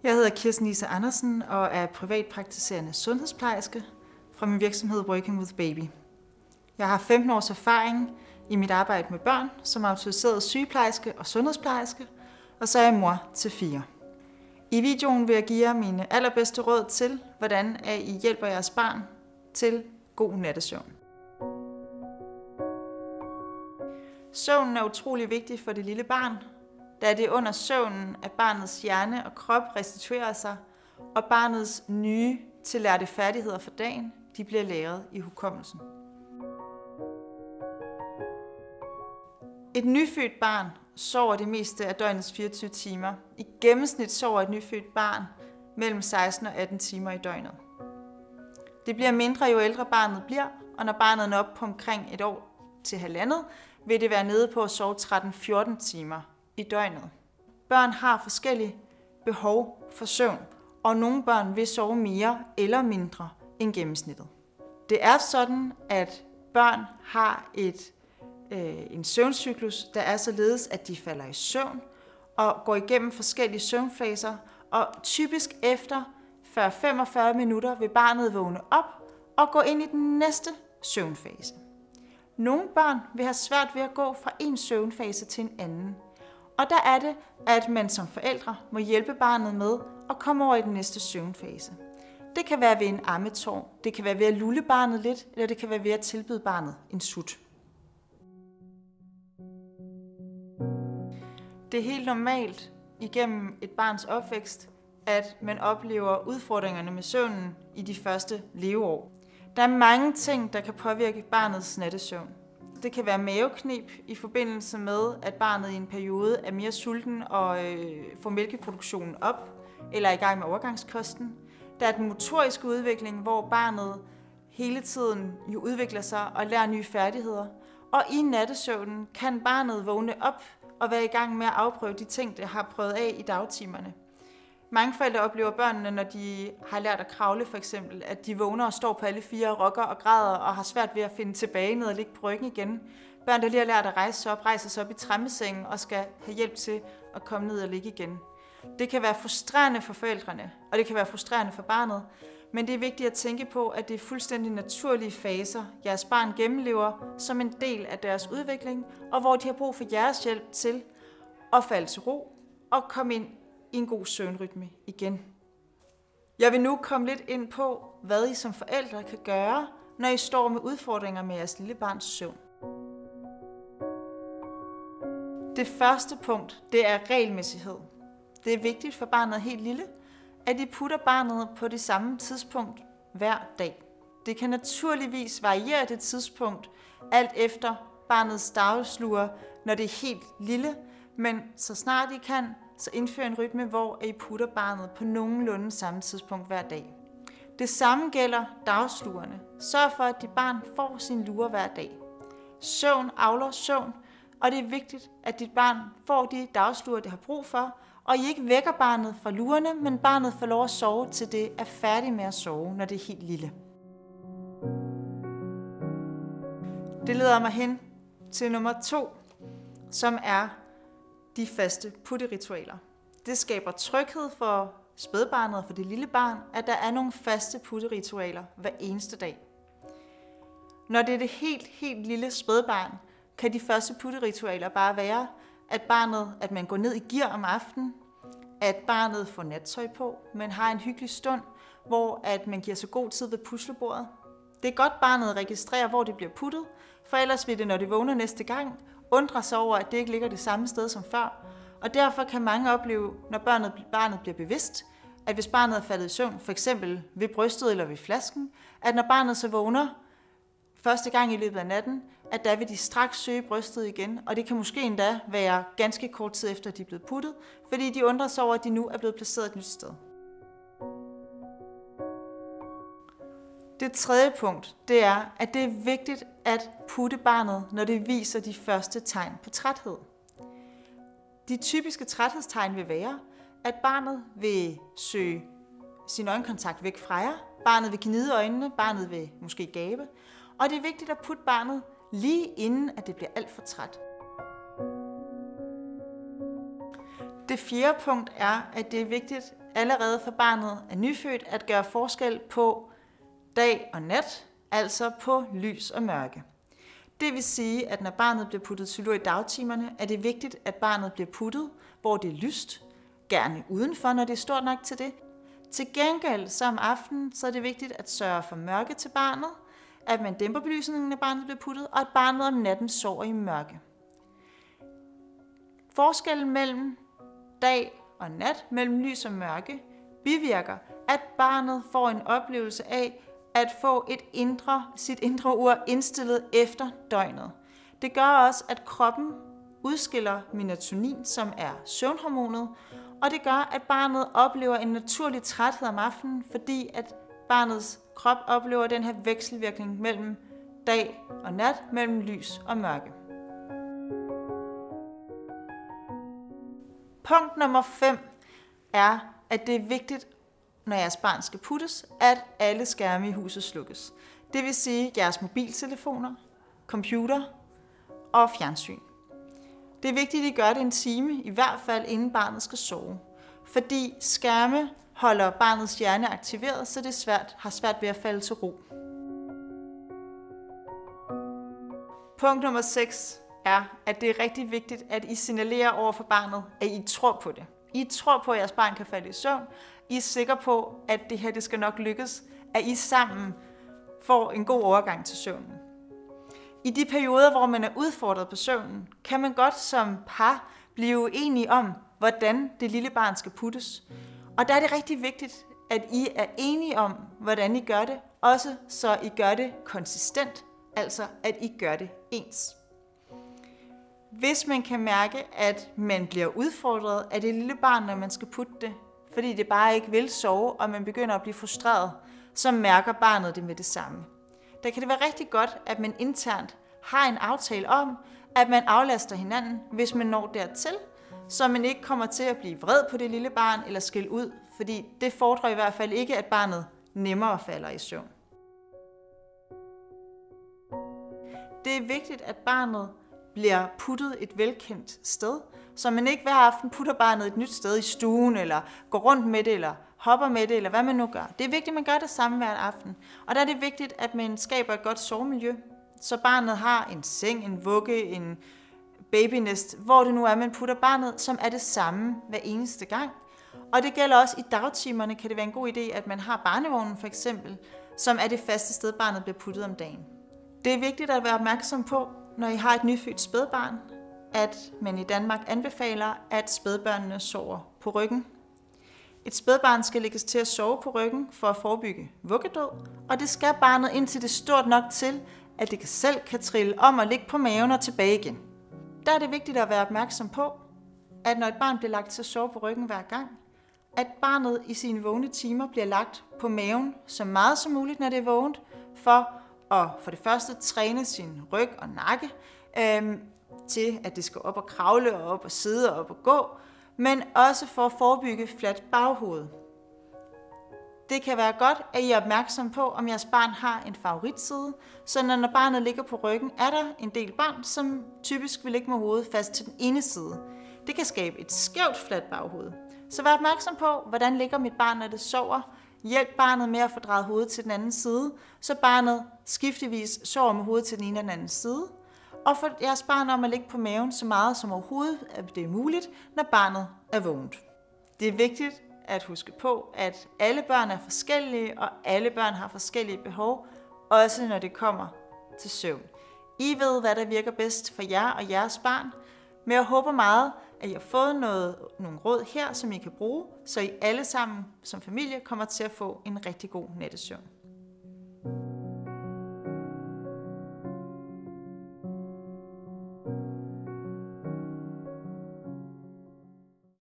Jeg hedder Kirsten Lise Andersen og er privatpraktiserende sundhedsplejerske fra min virksomhed Working with Baby. Jeg har 15 års erfaring i mit arbejde med børn som autoriseret sygeplejerske og sundhedsplejerske, og så er jeg mor til 4. I videoen vil jeg give jer mine allerbedste råd til, hvordan I hjælper jeres barn til god nattesøvn. Søvnen er utrolig vigtig for det lille barn, da det er under søvnen, at barnets hjerne og krop restituerer sig, og barnets nye tillærte færdigheder for dagen, de bliver lagret i hukommelsen. Et nyfødt barn sover det meste af døgnets 24 timer. I gennemsnit sover et nyfødt barn mellem 16 og 18 timer i døgnet. Det bliver mindre, jo ældre barnet bliver, og når barnet når op på omkring 1 år til 1,5, vil det være nede på at sove 13-14 timer i døgnet. Børn har forskellige behov for søvn, og nogle børn vil sove mere eller mindre end gennemsnittet. Det er sådan, at børn har en søvncyklus, der er således, at de falder i søvn og går igennem forskellige søvnfaser, og typisk efter 40-45 minutter vil barnet vågne op og gå ind i den næste søvnfase. Nogle børn vil have svært ved at gå fra en søvnfase til en anden, og der er det, at man som forældre må hjælpe barnet med at komme over i den næste søvnfase. Det kan være ved en ammetår, det kan være ved at lulle barnet lidt, eller det kan være ved at tilbyde barnet en sut. Det er helt normalt igennem et barns opvækst, at man oplever udfordringerne med søvnen i de første leveår. Der er mange ting, der kan påvirke barnets nattesøvn. Det kan være mavekneb i forbindelse med, at barnet i en periode er mere sulten og får mælkeproduktionen op, eller er i gang med overgangskosten. Der er den motoriske udvikling, hvor barnet hele tiden jo udvikler sig og lærer nye færdigheder. Og i nattesøvnen kan barnet vågne op og være i gang med at afprøve de ting, det har prøvet af i dagtimerne. Mange forældre oplever børnene, når de har lært at kravle for eksempel, at de vågner og står på alle 4 og rokker og græder og har svært ved at finde tilbage ned og ligge på ryggen igen. Børn, der lige har lært at rejse sig op i trammesengen og skal have hjælp til at komme ned og ligge igen. Det kan være frustrerende for forældrene, og det kan være frustrerende for barnet, men det er vigtigt at tænke på, at det er fuldstændig naturlige faser, jeres barn gennemlever som en del af deres udvikling, og hvor de har brug for jeres hjælp til at falde til ro og komme ind i en god søvnrytme igen. Jeg vil nu komme lidt ind på, hvad I som forældre kan gøre, når I står med udfordringer med jeres lille barns søvn. Det første punkt, det er regelmæssighed. Det er vigtigt for barnet helt lille, at I putter barnet på det samme tidspunkt hver dag. Det kan naturligvis variere det tidspunkt, alt efter barnets dagsluer, når det er helt lille, men så snart I kan, så indfør en rytme, hvor I putter barnet på nogenlunde samme tidspunkt hver dag. Det samme gælder dagslugerne. Sørg for, at dit barn får sin lure hver dag. Søvn avler søvn, og det er vigtigt, at dit barn får de dagsluer, det har brug for, og I ikke vækker barnet fra lurerne, men barnet får lov at sove, til det er færdig med at sove, når det er helt lille. Det leder mig hen til nummer 2, som er de faste putteritualer. Det skaber tryghed for spædbarnet og for det lille barn, at der er nogle faste putteritualer hver eneste dag. Når det er det helt lille spædbarn, kan de første putteritualer bare være, at man går ned i gear om aftenen, at barnet får nattøj på, men har en hyggelig stund, hvor at man giver sig god tid ved puslebordet. Det er godt, barnet registrerer, hvor det bliver puttet, for ellers vil det, når det vågner næste gang, undre sig over, at det ikke ligger det samme sted som før. Og derfor kan mange opleve, når barnet bliver bevidst, at hvis barnet er faldet i søvn, for eksempel ved brystet eller ved flasken, at når barnet så vågner første gang i løbet af natten, at der vil de straks søge brystet igen, og det kan måske endda være ganske kort tid efter, at de er blevet puttet, fordi de undrer sig over, at de nu er blevet placeret et nyt sted. Det tredje punkt, det er, at det er vigtigt at putte barnet, når det viser de første tegn på træthed. De typiske træthedstegn vil være, at barnet vil søge sin øjenkontakt væk fra jer, barnet vil gnide øjnene, barnet vil måske gabe, og det er vigtigt at putte barnet lige inden, at det bliver alt for træt. Det fjerde punkt er, at det er vigtigt allerede for barnet er nyfødt at gøre forskel på dag og nat, altså på lys og mørke. Det vil sige, at når barnet bliver puttet til lur i dagtimerne, er det vigtigt, at barnet bliver puttet, hvor det er lyst, gerne udenfor, når det er stort nok til det. Til gengæld, så om aftenen, så er det vigtigt at sørge for mørke til barnet, at man dæmper belysningen, når barnet bliver puttet, og at barnet om natten sover i mørke. Forskellen mellem dag og nat, mellem lys og mørke, bivirker, at barnet får en oplevelse af at få sit indre ur indstillet efter døgnet. Det gør også, at kroppen udskiller melatonin, som er søvnhormonet, og det gør, at barnet oplever en naturlig træthed om aftenen, fordi at barnets krop oplever den her vekselvirkning mellem dag og nat, mellem lys og mørke. Punkt nummer 5 er, at det er vigtigt, når jeres barn skal puttes, at alle skærme i huset slukkes. Det vil sige jeres mobiltelefoner, computer og fjernsyn. Det er vigtigt, at I gør det en time, i hvert fald inden barnet skal sove. Fordi skærme holder barnets hjerne aktiveret, så det har svært ved at falde til ro. Punkt nummer 6 er, at det er rigtig vigtigt, at I signalerer over for barnet, at I tror på det. I tror på, at jeres barn kan falde i søvn. I er sikre på, at det her skal nok lykkes, at I sammen får en god overgang til søvnen. I de perioder, hvor man er udfordret på søvnen, kan man godt som par blive uenige om, hvordan det lille barn skal puttes. Og der er det rigtig vigtigt, at I er enige om, hvordan I gør det, også så I gør det konsistent, altså at I gør det ens. Hvis man kan mærke, at man bliver udfordret af det lille barn, når man skal putte det, fordi det bare ikke vil sove, og man begynder at blive frustreret, så mærker barnet det med det samme. Der kan det være rigtig godt, at man internt har en aftale om, at man aflaster hinanden, hvis man når dertil, så man ikke kommer til at blive vred på det lille barn eller skælde ud, fordi det fordrer i hvert fald ikke, at barnet nemmere falder i søvn. Det er vigtigt, at barnet bliver puttet et velkendt sted, så man ikke hver aften putter barnet et nyt sted i stuen, eller går rundt med det, eller hopper med det, eller hvad man nu gør. Det er vigtigt, at man gør det samme hver aften. Og der er det vigtigt, at man skaber et godt sovemiljø, så barnet har en seng, en vugge, en babynest, hvor det nu er, man putter barnet, som er det samme hver eneste gang. Og det gælder også i dagtimerne, kan det være en god idé, at man har barnevognen for eksempel, som er det faste sted, barnet bliver puttet om dagen. Det er vigtigt at være opmærksom på, når I har et nyfødt spædbarn, at man i Danmark anbefaler, at spædbørnene sover på ryggen. Et spædbarn skal lægges til at sove på ryggen for at forebygge vuggedød, og det skal barnet indtil det er stort nok til, at det selv kan trille om og ligge på maven og tilbage igen. Der er det vigtigt at være opmærksom på, at når et barn bliver lagt til at sove på ryggen hver gang, at barnet i sine vågne timer bliver lagt på maven så meget som muligt, når det er vågent, for det første træne sin ryg og nakke, til at det skal op og kravle og op og sidde og op og gå, men også for at forebygge fladt baghoved. Det kan være godt, at I er opmærksom på, om jeres barn har en favoritside, så når barnet ligger på ryggen, er der en del børn, som typisk vil ligge med hovedet fast til den ene side. Det kan skabe et skævt fladt baghoved. Så vær opmærksom på, hvordan ligger mit barn, når det sover. Hjælp barnet med at få drejet hovedet til den anden side, så barnet skiftevis sover med hovedet til den ene og den anden side. Og få jeres barn om at ligge på maven så meget som overhovedet det er muligt, når barnet er vågent. Det er vigtigt at huske på, at alle børn er forskellige, og alle børn har forskellige behov, også når det kommer til søvn. I ved, hvad der virker bedst for jer og jeres barn, men jeg håber meget, at I har fået nogle råd her, som I kan bruge, så I alle sammen som familie kommer til at få en rigtig god nattesøvn.